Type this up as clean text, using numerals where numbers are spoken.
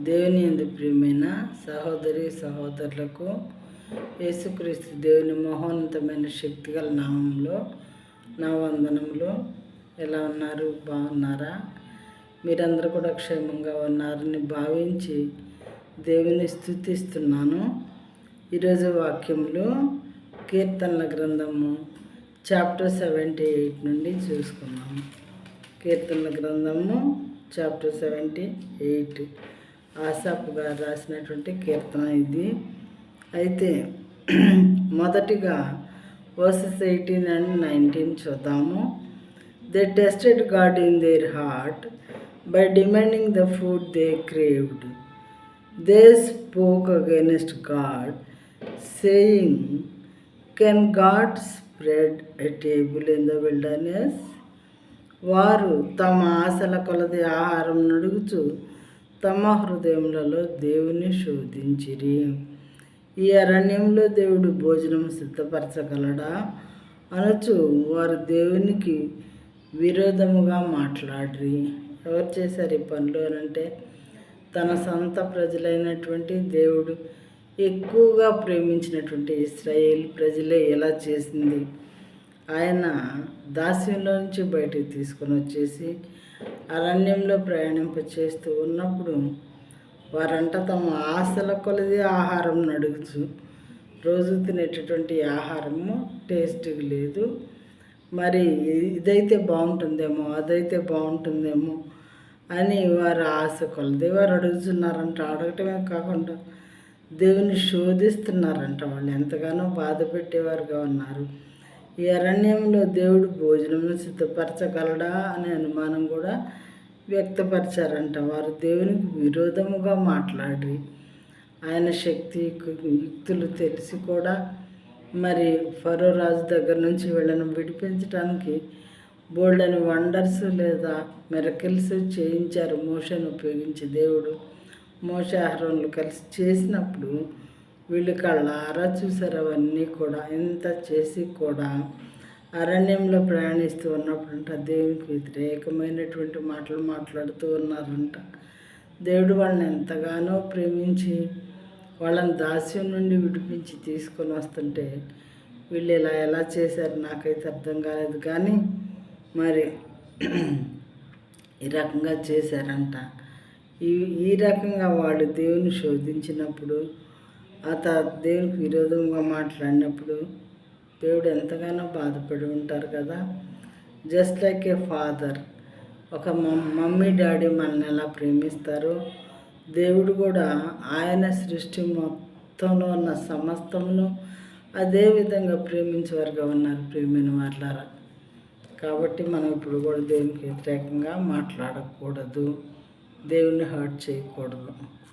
దేవుని యందు ప్రియమైన సహోదరి సహోదరులకు యేసుక్రీస్తు దేవుని మహోన్నతమైన శక్తిగల నామంలో నా వందనములు. ఎలా ఉన్నారు? బాగున్నారా? మీరందరూ కూడా క్షేమంగా ఉన్నారని భావించి దేవుని స్తుతిస్తున్నాను. ఈరోజు వాక్యములు కీర్తనల గ్రంథము చాప్టర్ 78 నుండి చూసుకున్నాము. కీర్తనల గ్రంథము చాప్టర్ 78 ఆసాపు గారు రాసినటువంటి కీర్తన ఇది. అయితే మొదటిగా వర్సెస్ 18 and 19 చూద్దాము. They tested God in their heart by demanding the food they craved. They spoke against God saying, can God spread a table in the wilderness? వారు తమ ఆశల కొలది ఆహారం నడుగుచు తమ హృదయములలో దేవుని శోధించిరి. ఈ అరణ్యంలో దేవుడు భోజనం సిద్ధపరచగలడా అనొచ్చు వారు దేవునికి విరోధముగా మాట్లాడిరి. ఎవరు చేశారు ఈ పనులు అనంటే తన సొంత ప్రజలైనటువంటి దేవుడు ఎక్కువగా ప్రేమించినటువంటి ఇశ్రాయేల్ ప్రజలే ఎలా చేసింది. ఆయన దాస్యంలో నుంచి బయటికి తీసుకొని వచ్చేసి అరణ్యంలో ప్రయాణింప చేస్తూ ఉన్నప్పుడు వారంట తమ ఆశల కొలది ఆహారం నడుగుచు రోజు తినేటటువంటి ఆహారము టేస్ట్గా లేదు, మరి ఇదైతే బాగుంటుందేమో అదైతే బాగుంటుందేమో అని వారు ఆశ కొలది వారు అడుగుతున్నారంట. అడగటమే కాకుండా దేవుని శోధిస్తున్నారంట. వాళ్ళు ఎంతగానో బాధ పెట్టేవారుగా ఉన్నారు. ఈ అరణ్యంలో దేవుడు భోజనమును సిద్ధపరచగలడా అనే అనుమానం కూడా వ్యక్తపరిచారంట. వారు దేవునికి విరోధముగా మాట్లాడి ఆయన శక్తి యుక్తులు తెలిసి కూడా మరి ఫరో రాజు దగ్గర నుంచి వీళ్ళను విడిపించడానికి బోల్డని వండర్స్ లేదా మిరకిల్స్ చేయించారు మోషేను ఉపయోగించి. దేవుడు మోషే అహరోనులు కలిసి చేసినప్పుడు వీళ్ళు కళ్ళారా చూసారు అవన్నీ కూడా. ఇంత చేసి కూడా అరణ్యంలో ప్రయాణిస్తూ ఉన్నప్పుడంట దేవునికి వ్యతిరేకమైనటువంటి మాటలు మాట్లాడుతూ ఉన్నారంట. దేవుడు వాళ్ళని ఎంతగానో ప్రేమించి వాళ్ళని దాస్యం నుండి విడిపించి తీసుకొని వస్తుంటే వీళ్ళు ఎలా చేశారు నాకైతే అర్థం కాలేదు. కానీ మరి ఈ రకంగా చేశారంట. ఈ రకంగా వాళ్ళు దేవుని శోధించినప్పుడు దేవునికి విరోధంగా మాట్లాడినప్పుడు దేవుడు ఎంతగానో బాధపడి ఉంటారు కదా. జస్ట్ లైక్ ఏ ఫాదర్, ఒక మమ్మీ డాడీ మనల్ని ఎలా ప్రేమిస్తారో దేవుడు కూడా ఆయన సృష్టి మొత్తంలో ఉన్న సమస్తమును అదే విధంగా ప్రేమించేవారుగా ఉన్నారు ప్రేమైన వాళ్ళారా. కాబట్టి మనం ఇప్పుడు కూడా దేవునికి వ్యతిరేకంగా మాట్లాడకూడదు, దేవుణ్ణి హర్ట్ చేయకూడదు.